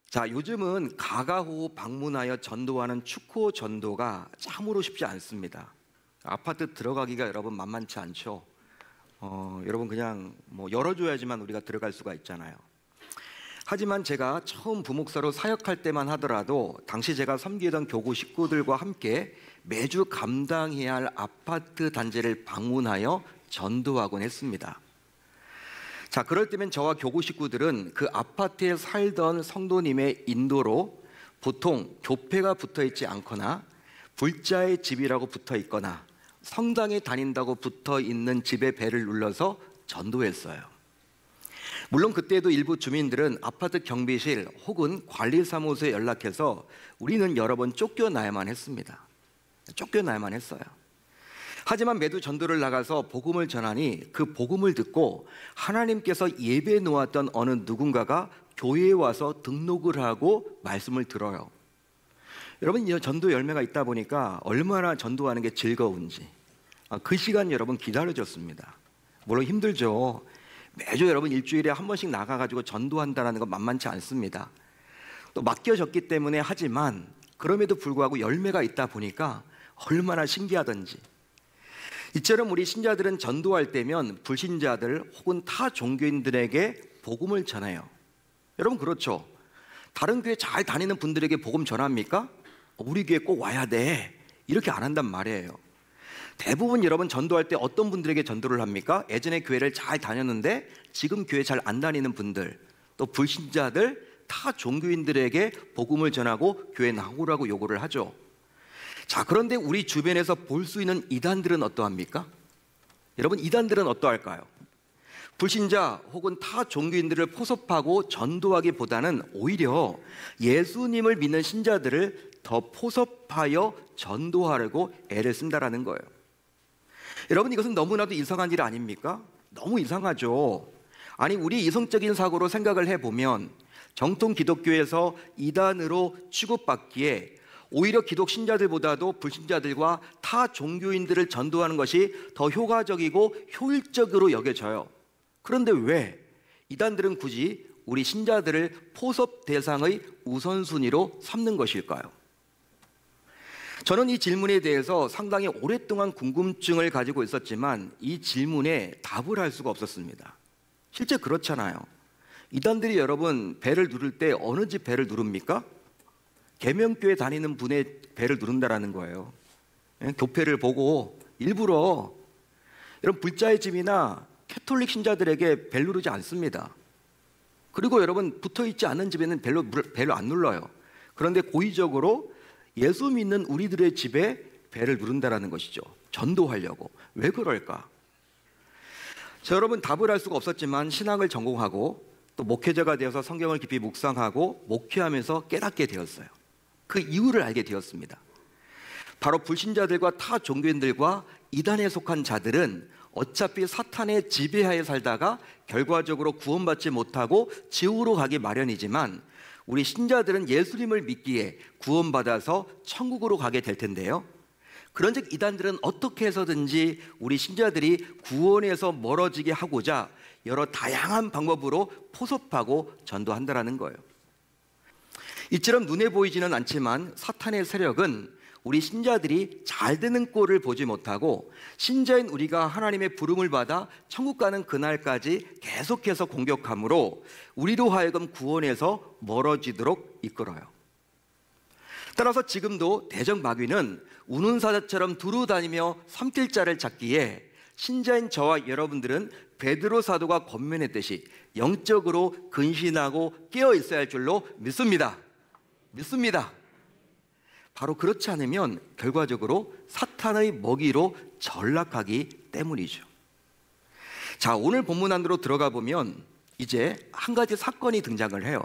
자, 요즘은 가가호 방문하여 전도하는 축호 전도가 참으로 쉽지 않습니다. 아파트 들어가기가 여러분 만만치 않죠. 여러분 그냥 열어줘야지만 우리가 들어갈 수가 있잖아요. 하지만 제가 처음 부목사로 사역할 때만 하더라도 당시 제가 섬기던 교구 식구들과 함께 매주 감당해야 할 아파트 단지를 방문하여 전도하곤 했습니다. 자, 그럴 때면 저와 교구 식구들은 그 아파트에 살던 성도님의 인도로 보통 교패가 붙어 있지 않거나 불자의 집이라고 붙어 있거나 성당에 다닌다고 붙어 있는 집의 벨을 눌러서 전도했어요. 물론 그때도 일부 주민들은 아파트 경비실 혹은 관리사무소에 연락해서 우리는 여러 번 쫓겨나야만 했습니다. 쫓겨나야만 했어요. 하지만 매주 전도를 나가서 복음을 전하니 그 복음을 듣고 하나님께서 예배해 놓았던 어느 누군가가 교회에 와서 등록을 하고 말씀을 들어요. 여러분, 이 전도 열매가 있다 보니까 얼마나 전도하는 게 즐거운지 그 시간 여러분 기다려졌습니다. 물론 힘들죠. 매주 여러분 일주일에 한 번씩 나가가지고 전도한다는 건 만만치 않습니다. 또 맡겨졌기 때문에 하지만 그럼에도 불구하고 열매가 있다 보니까 얼마나 신기하던지. 이처럼 우리 신자들은 전도할 때면 불신자들 혹은 타 종교인들에게 복음을 전해요. 여러분 그렇죠? 다른 교회 잘 다니는 분들에게 복음 전합니까? 우리 교회 꼭 와야 돼 이렇게 안 한단 말이에요. 대부분 여러분 전도할 때 어떤 분들에게 전도를 합니까? 예전에 교회를 잘 다녔는데 지금 교회 잘 안 다니는 분들, 또 불신자들, 타 종교인들에게 복음을 전하고 교회 나오라고 요구를 하죠. 자, 그런데 우리 주변에서 볼 수 있는 이단들은 어떠합니까? 여러분, 이단들은 어떠할까요? 불신자 혹은 타 종교인들을 포섭하고 전도하기보다는 오히려 예수님을 믿는 신자들을 더 포섭하여 전도하려고 애를 쓴다라는 거예요. 여러분, 이것은 너무나도 이상한 일 아닙니까? 너무 이상하죠. 아니, 우리 이성적인 사고로 생각을 해보면 정통 기독교에서 이단으로 취급받기에 오히려 기독 신자들보다도 불신자들과 타 종교인들을 전도하는 것이 더 효과적이고 효율적으로 여겨져요. 그런데 왜 이단들은 굳이 우리 신자들을 포섭 대상의 우선순위로 삼는 것일까요? 저는 이 질문에 대해서 상당히 오랫동안 궁금증을 가지고 있었지만 이 질문에 답을 할 수가 없었습니다. 실제 그렇잖아요. 이단들이 여러분 벨을 누를 때 어느 집 벨을 누릅니까? 계명교회 다니는 분의 벨을 누른다라는 거예요. 교패를 보고 일부러 여러분 불자의 집이나 캐톨릭 신자들에게 벨 누르지 않습니다. 그리고 여러분 붙어있지 않은 집에는 벨을 안 눌러요. 그런데 고의적으로 예수 믿는 우리들의 집에 벨을 누른다라는 것이죠. 전도하려고. 왜 그럴까? 자, 여러분 답을 할 수가 없었지만 신학을 전공하고 또 목회자가 되어서 성경을 깊이 묵상하고 목회하면서 깨닫게 되었어요. 그 이유를 알게 되었습니다. 바로 불신자들과 타 종교인들과 이단에 속한 자들은 어차피 사탄의 지배하에 살다가 결과적으로 구원받지 못하고 지옥으로 가기 마련이지만 우리 신자들은 예수님을 믿기에 구원받아서 천국으로 가게 될 텐데요. 그런즉 이단들은 어떻게 해서든지 우리 신자들이 구원에서 멀어지게 하고자 여러 다양한 방법으로 포섭하고 전도한다라는 거예요. 이처럼 눈에 보이지는 않지만 사탄의 세력은 우리 신자들이 잘 되는 꼴을 보지 못하고 신자인 우리가 하나님의 부름을 받아 천국 가는 그날까지 계속해서 공격함으로 우리로 하여금 구원에서 멀어지도록 이끌어요. 따라서 지금도 대적마귀는 우는 사자처럼 두루 다니며 삼킬자를 찾기에 신자인 저와 여러분들은 베드로 사도가 권면했듯이 영적으로 근신하고 깨어 있어야 할 줄로 믿습니다. 바로 그렇지 않으면 결과적으로 사탄의 먹이로 전락하기 때문이죠. 자, 오늘 본문 안으로 들어가 보면 이제 한 가지 사건이 등장을 해요.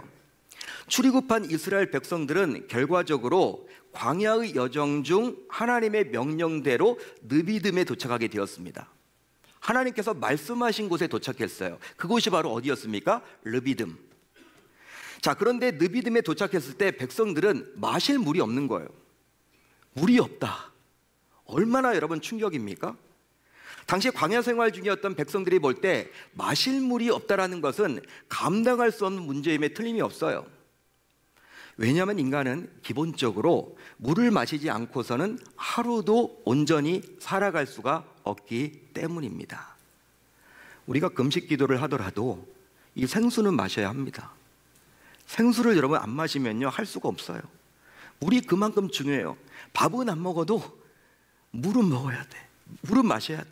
출애굽한 이스라엘 백성들은 결과적으로 광야의 여정 중 하나님의 명령대로 느비딤에 도착하게 되었습니다. 하나님께서 말씀하신 곳에 도착했어요. 그곳이 바로 어디였습니까? 르비딤. 자, 그런데 느비딤에 도착했을 때 백성들은 마실 물이 없는 거예요. 물이 없다. 얼마나 여러분 충격입니까? 당시 광야 생활 중이었던 백성들이 볼 때 마실 물이 없다라는 것은 감당할 수 없는 문제임에 틀림이 없어요. 왜냐하면 인간은 기본적으로 물을 마시지 않고서는 하루도 온전히 살아갈 수가 없기 때문입니다. 우리가 금식 기도를 하더라도 이 생수는 마셔야 합니다. 생수를 여러분 안 마시면요 할 수가 없어요. 물이 그만큼 중요해요. 밥은 안 먹어도 물은 먹어야 돼. 물은 마셔야 돼.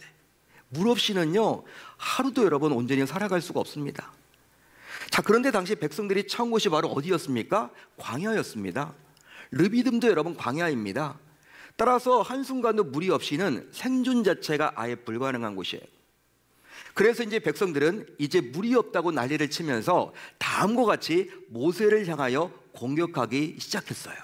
물 없이는요 하루도 여러분 온전히 살아갈 수가 없습니다. 자, 그런데 당시 백성들이 처한 곳이 바로 어디였습니까? 광야였습니다. 르비딤도 여러분 광야입니다. 따라서 한순간도 물이 없이는 생존 자체가 아예 불가능한 곳이에요. 그래서 이제 백성들은 이제 물이 없다고 난리를 치면서 다음과 같이 모세를 향하여 공격하기 시작했어요.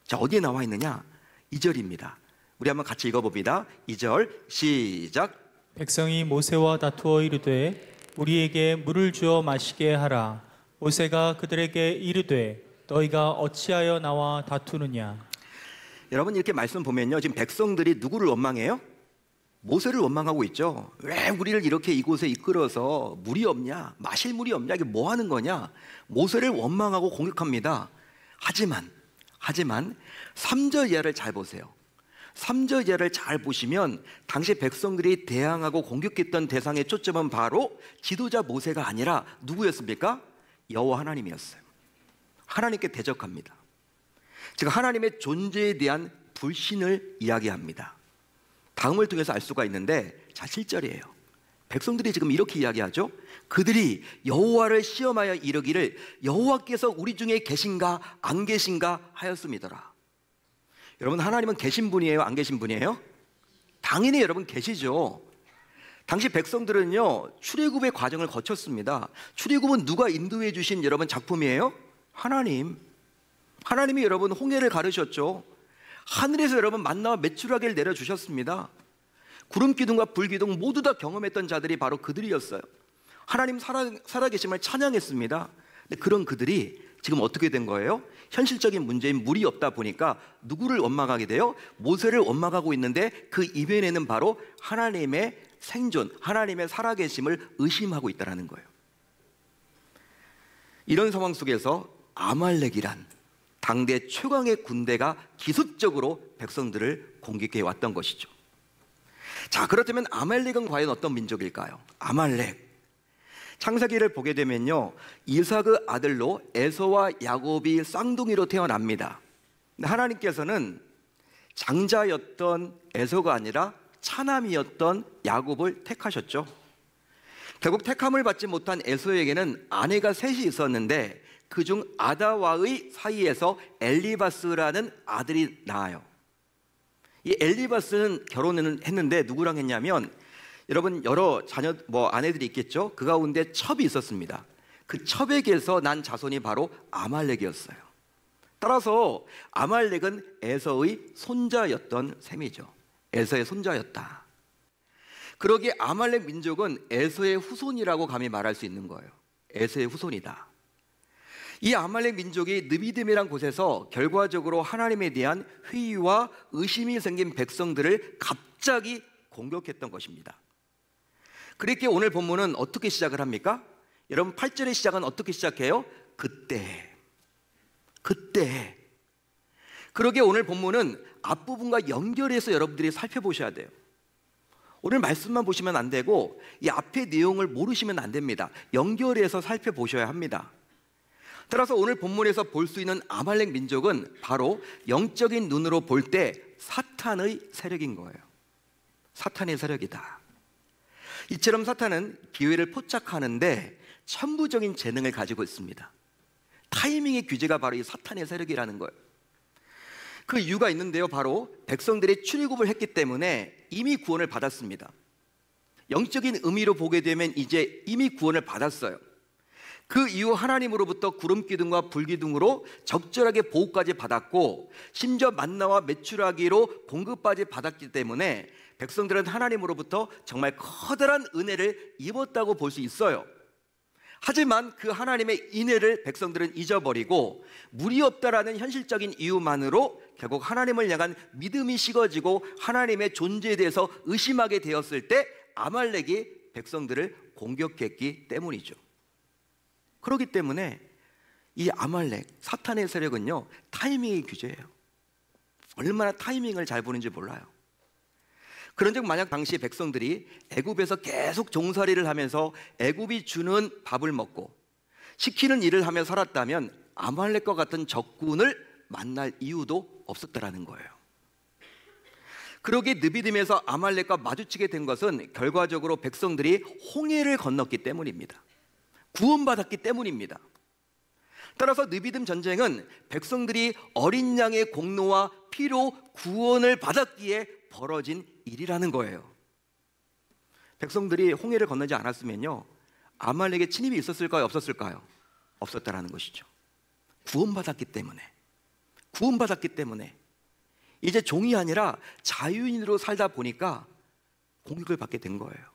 자, 어디에 나와 있느냐? 2절입니다. 우리 한번 같이 읽어봅니다. 2절 시작. 백성이 모세와 다투어 이르되 우리에게 물을 주어 마시게 하라. 모세가 그들에게 이르되 너희가 어찌하여 나와 다투느냐. 여러분 이렇게 말씀 보면요 지금 백성들이 누구를 원망해요? 모세를 원망하고 있죠. 왜 우리를 이렇게 이곳에 이끌어서 물이 없냐, 마실 물이 없냐, 이게 뭐 하는 거냐, 모세를 원망하고 공격합니다. 하지만 3절 이하를 잘 보세요. 3절 이하를 잘 보시면 당시 백성들이 대항하고 공격했던 대상의 초점은 바로 지도자 모세가 아니라 누구였습니까? 여호와 하나님이었어요. 하나님께 대적합니다. 즉 하나님의 존재에 대한 불신을 이야기합니다. 다음을 통해서 알 수가 있는데, 자 7절이에요. 백성들이 지금 이렇게 이야기하죠. 그들이 여호와를 시험하여 이르기를 여호와께서 우리 중에 계신가 안 계신가 하였음이더라. 여러분 하나님은 계신 분이에요, 안 계신 분이에요? 당연히 여러분 계시죠. 당시 백성들은요 출애굽의 과정을 거쳤습니다. 출애굽은 누가 인도해 주신 여러분 작품이에요? 하나님이 여러분 홍해를 가르셨죠. 하늘에서 여러분 만나와 메추라기를 내려주셨습니다. 구름 기둥과 불 기둥 모두 다 경험했던 자들이 바로 그들이었어요. 하나님 살아계심을 찬양했습니다. 근데 그런 그들이 지금 어떻게 된 거예요? 현실적인 문제인 물이 없다 보니까 누구를 원망하게 돼요? 모세를 원망하고 있는데 그 이면에는 바로 하나님의 생존, 하나님의 살아계심을 의심하고 있다는 거예요. 이런 상황 속에서 아말렉이란 당대 최강의 군대가 기습적으로 백성들을 공격해 왔던 것이죠. 자, 그렇다면 아말렉은 과연 어떤 민족일까요? 아말렉, 창세기를 보게 되면요 이삭의 아들로 에서와 야곱이 쌍둥이로 태어납니다. 근데 하나님께서는 장자였던 에서가 아니라 차남이었던 야곱을 택하셨죠. 결국 택함을 받지 못한 에서에게는 아내가 셋이 있었는데 그중 아다와의 사이에서 엘리바스라는 아들이 나와요. 이 엘리바스는 결혼을 했는데 누구랑 했냐면, 여러분 여러 자녀 아내들이 있겠죠. 그 가운데 첩이 있었습니다. 그 첩에게서 난 자손이 바로 아말렉이었어요. 따라서 아말렉은 에서의 손자였던 셈이죠. 에서의 손자였다. 그러기에 아말렉 민족은 에서의 후손이라고 감히 말할 수 있는 거예요. 에서의 후손이다. 이 아말렉 민족이 느비딤이란 곳에서 결과적으로 하나님에 대한 회의와 의심이 생긴 백성들을 갑자기 공격했던 것입니다. 그렇게 오늘 본문은 어떻게 시작을 합니까? 여러분 8절의 시작은 어떻게 시작해요? 그때. 그러기에 오늘 본문은 앞부분과 연결해서 여러분들이 살펴보셔야 돼요. 오늘 말씀만 보시면 안 되고 이 앞의 내용을 모르시면 안 됩니다. 연결해서 살펴보셔야 합니다. 따라서 오늘 본문에서 볼 수 있는 아말렉 민족은 바로 영적인 눈으로 볼 때 사탄의 세력인 거예요. 사탄의 세력이다. 이처럼 사탄은 기회를 포착하는데 천부적인 재능을 가지고 있습니다. 타이밍의 규제가 바로 이 사탄의 세력이라는 거예요. 그 이유가 있는데요, 바로 백성들이 출애굽을 했기 때문에 이미 구원을 받았습니다. 영적인 의미로 보게 되면 이제 이미 구원을 받았어요. 그 이후 하나님으로부터 구름 기둥과 불 기둥으로 적절하게 보호까지 받았고, 심지어 만나와 메추라기로 공급까지 받았기 때문에 백성들은 하나님으로부터 정말 커다란 은혜를 입었다고 볼 수 있어요. 하지만 그 하나님의 은혜를 백성들은 잊어버리고 물이 없다라는 현실적인 이유만으로 결국 하나님을 향한 믿음이 식어지고 하나님의 존재에 대해서 의심하게 되었을 때 아말렉이 백성들을 공격했기 때문이죠. 그렇기 때문에 이 아말렉, 사탄의 세력은요, 타이밍이 규제예요. 얼마나 타이밍을 잘 보는지 몰라요. 그런즉 만약 당시 백성들이 애굽에서 계속 종살이를 하면서 애굽이 주는 밥을 먹고 시키는 일을 하며 살았다면 아말렉과 같은 적군을 만날 이유도 없었다라는 거예요. 그러기에 느비딤에서 아말렉과 마주치게 된 것은 결과적으로 백성들이 홍해를 건넜기 때문입니다. 구원받았기 때문입니다. 따라서 느비딤 전쟁은 백성들이 어린 양의 공로와 피로 구원을 받았기에 벌어진 일이라는 거예요. 백성들이 홍해를 건너지 않았으면요, 아말렉의 침입이 있었을까요? 없었을까요? 없었다라는 것이죠. 구원받았기 때문에 이제 종이 아니라 자유인으로 살다 보니까 공격을 받게 된 거예요.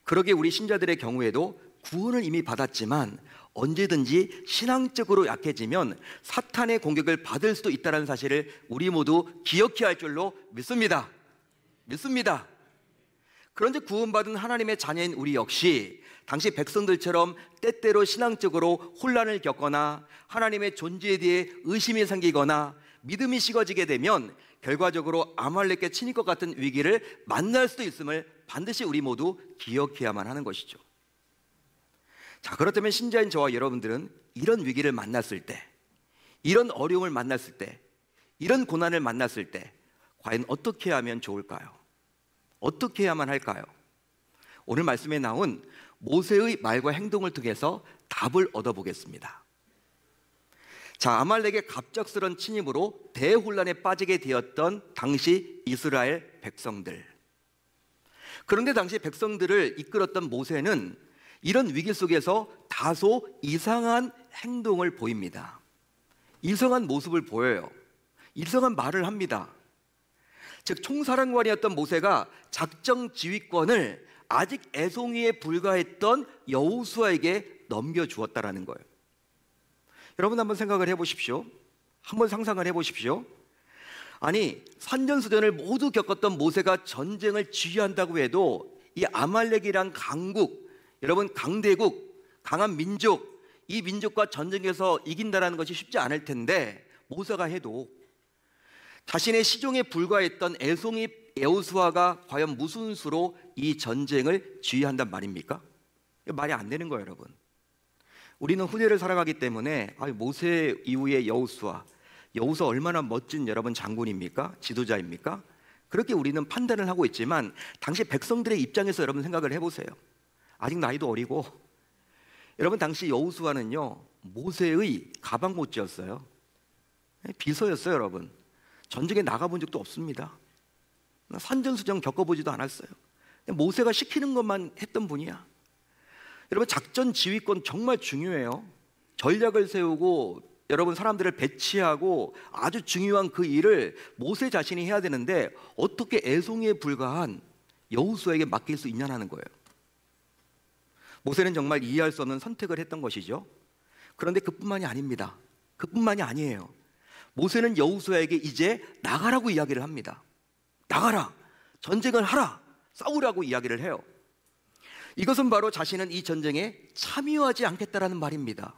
그러기에 우리 신자들의 경우에도 구원을 이미 받았지만 언제든지 신앙적으로 약해지면 사탄의 공격을 받을 수도 있다는 사실을 우리 모두 기억해야 할 줄로 믿습니다. 그런데 구원받은 하나님의 자녀인 우리 역시 당시 백성들처럼 때때로 신앙적으로 혼란을 겪거나 하나님의 존재에 대해 의심이 생기거나 믿음이 식어지게 되면 결과적으로 아말렉의 침입과 같은 위기를 만날 수도 있음을 반드시 우리 모두 기억해야만 하는 것이죠. 자, 그렇다면 신자인 저와 여러분들은 이런 위기를 만났을 때, 이런 어려움을 만났을 때, 이런 고난을 만났을 때 과연 어떻게 하면 좋을까요? 어떻게 해야만 할까요? 오늘 말씀에 나온 모세의 말과 행동을 통해서 답을 얻어보겠습니다. 자, 아말렉의 갑작스런 침입으로 대혼란에 빠지게 되었던 당시 이스라엘 백성들. 그런데 당시 백성들을 이끌었던 모세는 이런 위기 속에서 다소 이상한 행동을 보입니다. 이상한 모습을 보여요. 이상한 말을 합니다. 즉, 총사령관이었던 모세가 작정 지휘권을 아직 애송이에 불과했던 여호수아에게 넘겨주었다라는 거예요. 여러분 한번 생각을 해보십시오. 한번 상상을 해보십시오. 아니, 산전수전을 모두 겪었던 모세가 전쟁을 지휘한다고 해도 이 아말렉이란 강국, 여러분 강대국, 강한 민족, 이 민족과 전쟁에서 이긴다는 것이 쉽지 않을 텐데 모세가 해도 자신의 시종에 불과했던 애송이 여호수아가 과연 무슨 수로 이 전쟁을 지휘한단 말입니까? 말이 안 되는 거예요, 여러분. 우리는 후대를 살아가기 때문에 모세 이후의 여호수아 얼마나 멋진 여러분 장군입니까? 지도자입니까? 그렇게 우리는 판단을 하고 있지만 당시 백성들의 입장에서 여러분 생각을 해보세요. 아직 나이도 어리고 여러분 당시 여호수아는요 모세의 가방못지였어요. 비서였어요. 여러분 전쟁에 나가본 적도 없습니다. 산전수전 겪어보지도 않았어요. 모세가 시키는 것만 했던 분이야. 여러분 작전 지휘권 정말 중요해요. 전략을 세우고 여러분 사람들을 배치하고 아주 중요한 그 일을 모세 자신이 해야 되는데 어떻게 애송이에 불과한 여호수아에게 맡길 수 있냐는 거예요. 모세는 정말 이해할 수 없는 선택을 했던 것이죠. 그런데 그뿐만이 아닙니다. 그뿐만이 아니에요. 모세는 여호수아에게 이제 나가라고 이야기를 합니다. 나가라, 전쟁을 하라, 싸우라고 이야기를 해요. 이것은 바로 자신은 이 전쟁에 참여하지 않겠다라는 말입니다.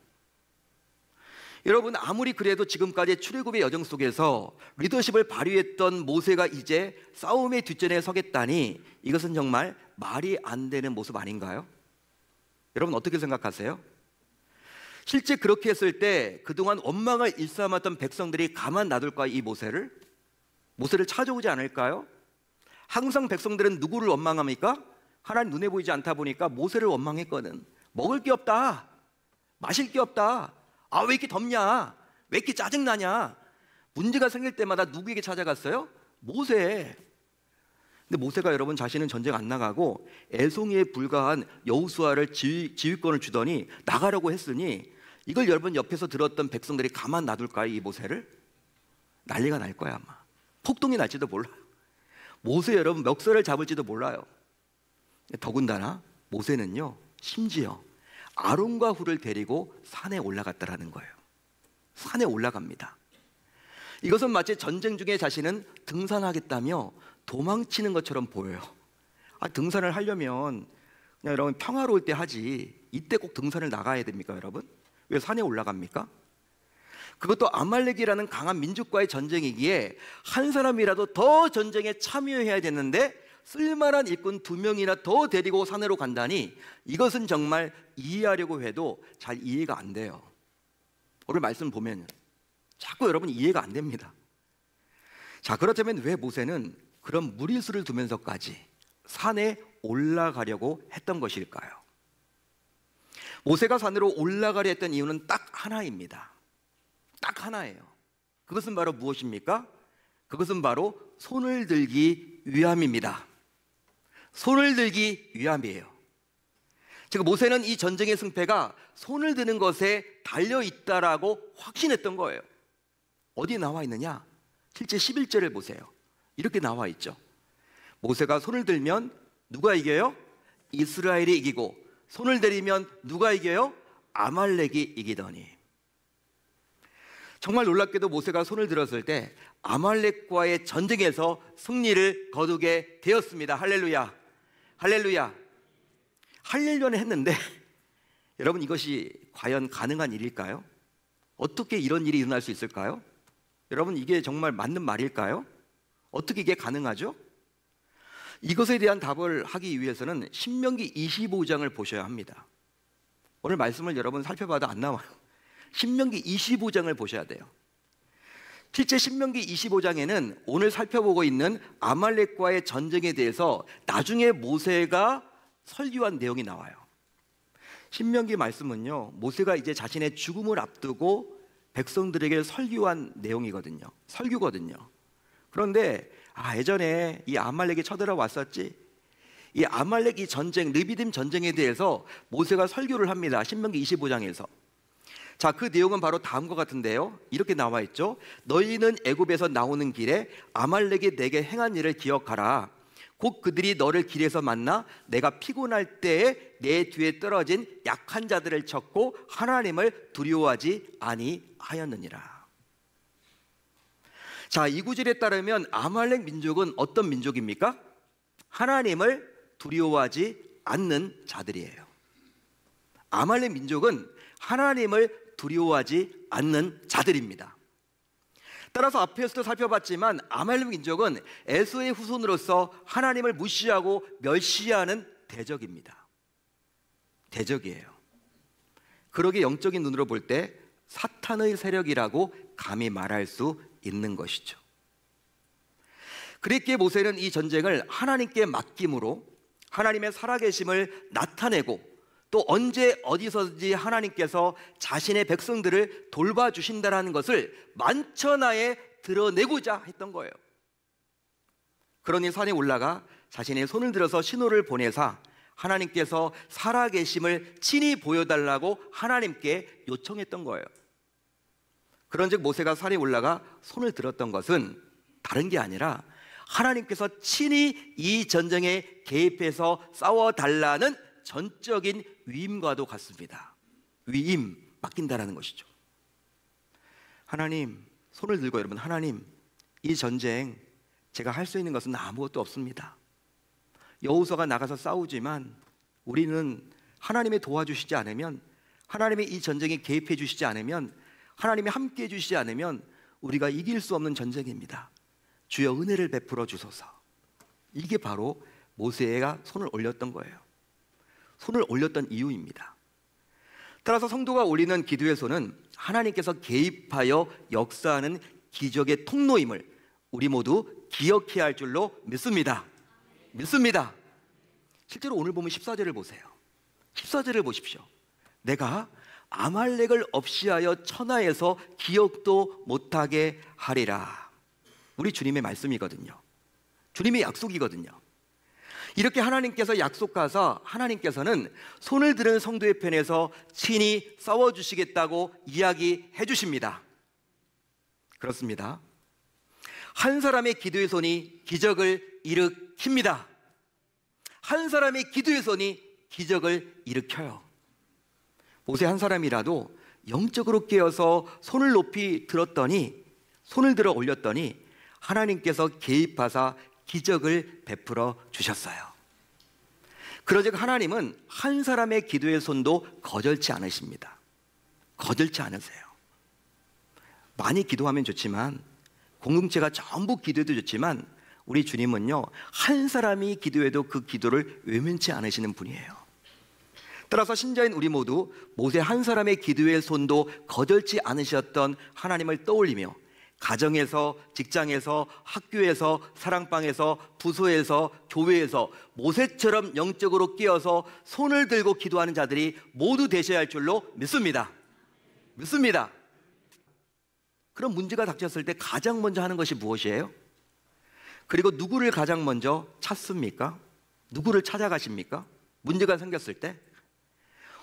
여러분 아무리 그래도 지금까지 출애굽의 여정 속에서 리더십을 발휘했던 모세가 이제 싸움의 뒷전에 서겠다니 이것은 정말 말이 안 되는 모습 아닌가요? 여러분 어떻게 생각하세요? 실제 그렇게 했을 때 그동안 원망을 일삼았던 백성들이 가만 놔둘까요? 이 모세를 찾아오지 않을까요? 항상 백성들은 누구를 원망합니까? 하나님 눈에 보이지 않다 보니까 모세를 원망했거든. 먹을 게 없다, 마실 게 없다, 왜 이렇게 덥냐, 왜 이렇게 짜증나냐. 문제가 생길 때마다 누구에게 찾아갔어요? 모세. 근데 모세가 여러분 자신은 전쟁 안 나가고 애송이에 불과한 여호수아를 지휘권을 주더니 나가라고 했으니 이걸 여러분 옆에서 들었던 백성들이 가만 놔둘까요? 이 모세를? 난리가 날 거야. 아마 폭동이 날지도 몰라요. 모세 여러분 멱살을 잡을지도 몰라요. 더군다나 모세는요 심지어 아론과 훌을 데리고 산에 올라갔다라는 거예요. 산에 올라갑니다. 이것은 마치 전쟁 중에 자신은 등산하겠다며 도망치는 것처럼 보여요. 등산을 하려면 그냥 여러분 평화로울 때 하지 이때 꼭 등산을 나가야 됩니까 여러분? 왜 산에 올라갑니까? 그것도 아말렉이라는 강한 민족과의 전쟁이기에 한 사람이라도 더 전쟁에 참여해야 되는데 쓸만한 일꾼 2명이나 더 데리고 산으로 간다니, 이것은 정말 이해하려고 해도 잘 이해가 안 돼요. 오늘 말씀 보면 자꾸 여러분 이해가 안 됩니다. 자, 그렇다면 왜 모세는 그런 무리수를 두면서까지 산에 올라가려고 했던 것일까요? 모세가 산으로 올라가려 했던 이유는 딱 하나입니다. 딱 하나예요. 그것은 바로 무엇입니까? 그것은 바로 손을 들기 위함입니다. 손을 들기 위함이에요. 즉 모세는 이 전쟁의 승패가 손을 드는 것에 달려있다라고 확신했던 거예요. 어디 나와 있느냐? 실제 11절을 보세요. 이렇게 나와 있죠. 모세가 손을 들면 누가 이겨요? 이스라엘이 이기고, 손을 들이면 누가 이겨요? 아말렉이 이기더니. 정말 놀랍게도 모세가 손을 들었을 때 아말렉과의 전쟁에서 승리를 거두게 되었습니다. 할렐루야, 할렐루야. 하려는 했는데 여러분, 이것이 과연 가능한 일일까요? 어떻게 이런 일이 일어날 수 있을까요? 여러분, 이게 정말 맞는 말일까요? 어떻게 이게 가능하죠? 이것에 대한 답을 하기 위해서는 신명기 25장을 보셔야 합니다. 오늘 말씀을 여러분 살펴봐도 안 나와요. 신명기 25장을 보셔야 돼요. 실제 신명기 25장에는 오늘 살펴보고 있는 아말렉과의 전쟁에 대해서 나중에 모세가 설교한 내용이 나와요. 신명기 말씀은요, 모세가 이제 자신의 죽음을 앞두고 백성들에게 설교한 내용이거든요. 설교거든요. 그런데 예전에 이 아말렉이 쳐들어왔었지, 이 아말렉 이 전쟁, 르비딤 전쟁에 대해서 모세가 설교를 합니다. 신명기 25장에서. 자, 그 내용은 바로 다음과 같은데요. 이렇게 나와 있죠. 너희는 애굽에서 나오는 길에 아말렉이 내게 행한 일을 기억하라. 곧 그들이 너를 길에서 만나 내가 피곤할 때에 내 뒤에 떨어진 약한 자들을 쳤고 하나님을 두려워하지 아니하였느니라. 자, 이 구절에 따르면 아말렉 민족은 어떤 민족입니까? 하나님을 두려워하지 않는 자들이에요. 아말렉 민족은 하나님을 두려워하지 않는 자들입니다. 따라서 앞에서도 살펴봤지만 아말렉 민족은 에서의 후손으로서 하나님을 무시하고 멸시하는 대적입니다. 대적이에요. 그러게 영적인 눈으로 볼 때 사탄의 세력이라고 감히 말할 수 있는 것이죠. 그랬기에 모세는 이 전쟁을 하나님께 맡김으로 하나님의 살아계심을 나타내고, 또 언제 어디서든지 하나님께서 자신의 백성들을 돌봐주신다는 것을 만천하에 드러내고자 했던 거예요. 그러니 산에 올라가 자신의 손을 들어서 신호를 보내사 하나님께서 살아계심을 친히 보여달라고 하나님께 요청했던 거예요. 그런즉 모세가 산에 올라가 손을 들었던 것은 다른 게 아니라 하나님께서 친히 이 전쟁에 개입해서 싸워달라는 전적인 위임과도 같습니다. 위임, 맡긴다라는 것이죠. 하나님, 손을 들고 여러분, 하나님, 이 전쟁 제가 할 수 있는 것은 아무것도 없습니다. 여호수아가 나가서 싸우지만 우리는 하나님이 도와주시지 않으면, 하나님이 이 전쟁에 개입해 주시지 않으면, 하나님이 함께 해 주시지 않으면 우리가 이길 수 없는 전쟁입니다. 주여 은혜를 베풀어 주소서. 이게 바로 모세가 손을 올렸던 거예요. 손을 올렸던 이유입니다. 따라서 성도가 올리는 기도의 손은 하나님께서 개입하여 역사하는 기적의 통로임을 우리 모두 기억해야 할 줄로 믿습니다. 믿습니다. 실제로 오늘 보면 14절을 보세요. 14절을 보십시오. 내가 아말렉을 없이하여 천하에서 기억도 못하게 하리라. 우리 주님의 말씀이거든요. 주님의 약속이거든요. 이렇게 하나님께서 약속하사 하나님께서는 손을 들은 성도의 편에서 친히 싸워주시겠다고 이야기해 주십니다. 그렇습니다. 한 사람의 기도의 손이 기적을 일으킵니다. 한 사람의 기도의 손이 기적을 일으켜요. 모세 한 사람이라도 영적으로 깨어서 손을 높이 들었더니, 손을 들어 올렸더니 하나님께서 개입하사 기적을 베풀어 주셨어요. 그러즉 하나님은 한 사람의 기도의 손도 거절치 않으십니다. 거들지 않으세요. 많이 기도하면 좋지만, 공동체가 전부 기도해도 좋지만, 우리 주님은요, 한 사람이 기도해도 그 기도를 외면치 않으시는 분이에요. 따라서 신자인 우리 모두 모세 한 사람의 기도의 손도 거들지 않으셨던 하나님을 떠올리며, 가정에서, 직장에서, 학교에서, 사랑방에서, 부서에서, 교회에서 모세처럼 영적으로 깨어서 손을 들고 기도하는 자들이 모두 되셔야 할 줄로 믿습니다. 믿습니다. 그럼 문제가 닥쳤을 때 가장 먼저 하는 것이 무엇이에요? 그리고 누구를 가장 먼저 찾습니까? 누구를 찾아가십니까? 문제가 생겼을 때?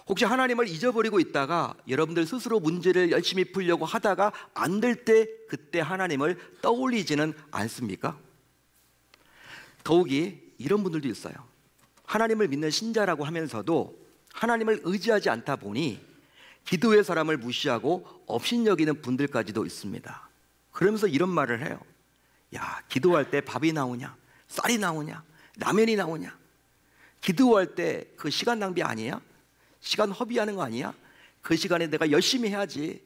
혹시 하나님을 잊어버리고 있다가 여러분들 스스로 문제를 열심히 풀려고 하다가 안 될 때 그때 하나님을 떠올리지는 않습니까? 더욱이 이런 분들도 있어요. 하나님을 믿는 신자라고 하면서도 하나님을 의지하지 않다 보니 기도의 사람을 무시하고 업신여기는 분들까지도 있습니다. 그러면서 이런 말을 해요. 야, 기도할 때 밥이 나오냐? 쌀이 나오냐? 라면이 나오냐? 기도할 때 그 시간 낭비 아니야? 시간 허비하는 거 아니야? 그 시간에 내가 열심히 해야지,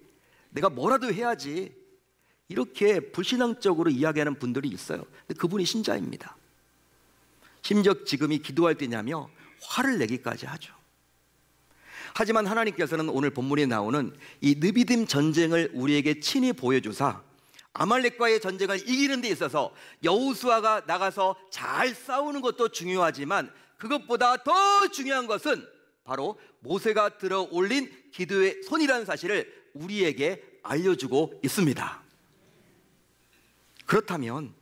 내가 뭐라도 해야지, 이렇게 불신앙적으로 이야기하는 분들이 있어요. 근데 그분이 신자입니다. 심지어 지금이 기도할 때냐며 화를 내기까지 하죠. 하지만 하나님께서는 오늘 본문에 나오는 이 느비딤 전쟁을 우리에게 친히 보여주사 아말렉과의 전쟁을 이기는 데 있어서 여호수아가 나가서 잘 싸우는 것도 중요하지만 그것보다 더 중요한 것은 바로 모세가 들어 올린 기도의 손이라는 사실을 우리에게 알려주고 있습니다. 그렇다면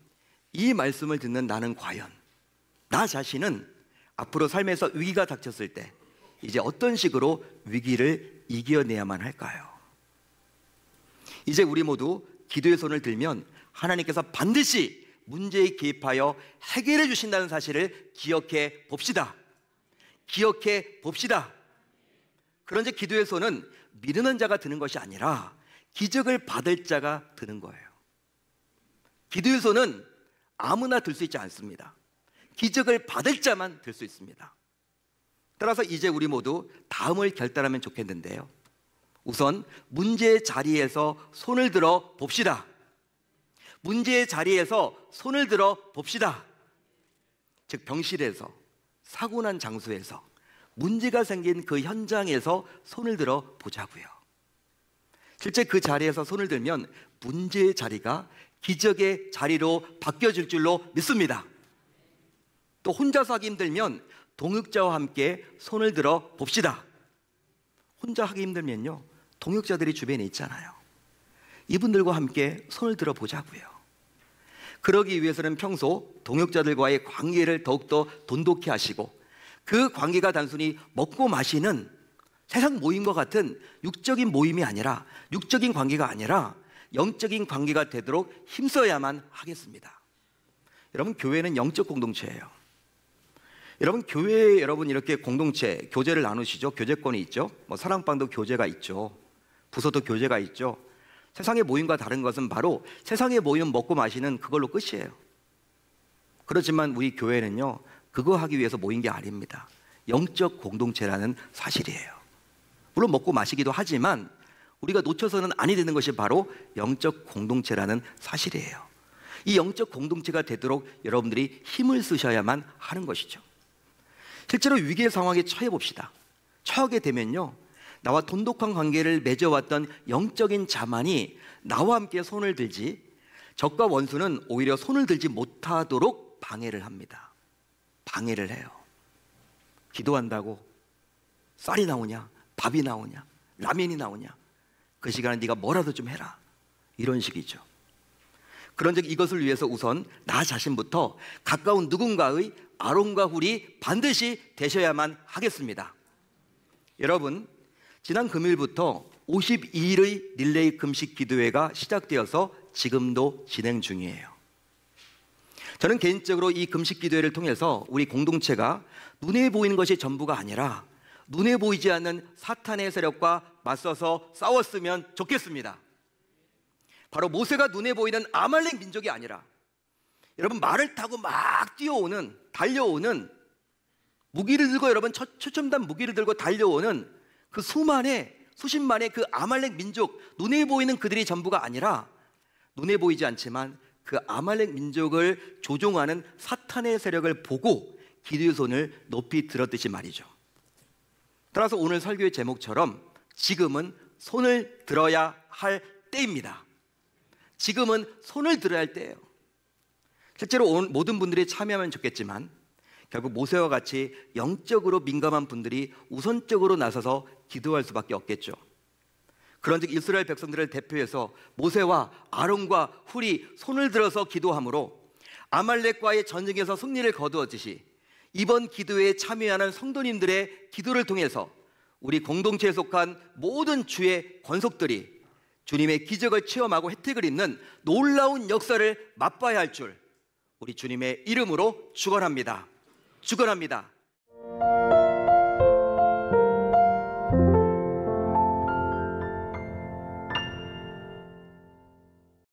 이 말씀을 듣는 나는 과연 나 자신은 앞으로 삶에서 위기가 닥쳤을 때 이제 어떤 식으로 위기를 이겨내야만 할까요? 이제 우리 모두 기도의 손을 들면 하나님께서 반드시 문제에 개입하여 해결해 주신다는 사실을 기억해 봅시다. 기억해 봅시다. 그런데 기도의 손은 미루는 자가 드는 것이 아니라 기적을 받을 자가 드는 거예요. 기도의 손은 아무나 들 수 있지 않습니다. 기적을 받을 자만 들 수 있습니다. 따라서 이제 우리 모두 다음을 결단하면 좋겠는데요. 우선 문제의 자리에서 손을 들어 봅시다. 문제의 자리에서 손을 들어 봅시다. 즉 병실에서, 사고 난 장소에서, 문제가 생긴 그 현장에서 손을 들어 보자고요. 실제 그 자리에서 손을 들면 문제의 자리가 기적의 자리로 바뀌어질 줄로 믿습니다. 또 혼자서 하기 힘들면 동역자와 함께 손을 들어 봅시다. 혼자 하기 힘들면요, 동역자들이 주변에 있잖아요. 이분들과 함께 손을 들어 보자고요. 그러기 위해서는 평소 동역자들과의 관계를 더욱더 돈독히 하시고 그 관계가 단순히 먹고 마시는 세상 모임과 같은 육적인 모임이 아니라, 육적인 관계가 아니라 영적인 관계가 되도록 힘써야만 하겠습니다. 여러분, 교회는 영적 공동체예요. 여러분, 교회에 여러분 이렇게 공동체, 교제를 나누시죠. 교제권이 있죠. 사랑방도 교제가 있죠. 부서도 교제가 있죠. 세상의 모임과 다른 것은 바로 세상의 모임 먹고 마시는 그걸로 끝이에요. 그렇지만 우리 교회는요, 그거 하기 위해서 모인 게 아닙니다. 영적 공동체라는 사실이에요. 물론 먹고 마시기도 하지만 우리가 놓쳐서는 아니 되는 것이 바로 영적 공동체라는 사실이에요. 이 영적 공동체가 되도록 여러분들이 힘을 쓰셔야만 하는 것이죠. 실제로 위기의 상황에 처해 봅시다. 처하게 되면요, 나와 돈독한 관계를 맺어왔던 영적인 자만이 나와 함께 손을 들지, 적과 원수는 오히려 손을 들지 못하도록 방해를 합니다. 방해를 해요. 기도한다고 쌀이 나오냐, 밥이 나오냐, 라면이 나오냐, 그 시간에 네가 뭐라도 좀 해라, 이런 식이죠. 그런즉 이것을 위해서 우선 나 자신부터 가까운 누군가의 아론과 훌이 반드시 되셔야만 하겠습니다. 여러분, 지난 금요일부터 52일의 릴레이 금식 기도회가 시작되어서 지금도 진행 중이에요. 저는 개인적으로 이 금식 기도회를 통해서 우리 공동체가 눈에 보이는 것이 전부가 아니라 눈에 보이지 않는 사탄의 세력과 맞서서 싸웠으면 좋겠습니다. 바로 모세가 눈에 보이는 아말렉 민족이 아니라, 여러분, 말을 타고 막 뛰어오는, 달려오는, 무기를 들고, 여러분, 최첨단 무기를 들고 달려오는 그 수만의 수십만의 그 아말렉 민족, 눈에 보이는 그들이 전부가 아니라 눈에 보이지 않지만 그 아말렉 민족을 조종하는 사탄의 세력을 보고 기도의 손을 높이 들었듯이 말이죠. 따라서 오늘 설교의 제목처럼 지금은 손을 들어야 할 때입니다. 지금은 손을 들어야 할 때예요. 실제로 모든 분들이 참여하면 좋겠지만 결국 모세와 같이 영적으로 민감한 분들이 우선적으로 나서서 기도할 수밖에 없겠죠. 그런즉 이스라엘 백성들을 대표해서 모세와 아론과 훌이 손을 들어서 기도함으로 아말렉과의 전쟁에서 승리를 거두었듯이 이번 기도에 참여하는 성도님들의 기도를 통해서 우리 공동체에 속한 모든 주의 권속들이 주님의 기적을 체험하고 혜택을 입는 놀라운 역사를 맛봐야 할 줄 우리 주님의 이름으로 축원합니다. 축원합니다.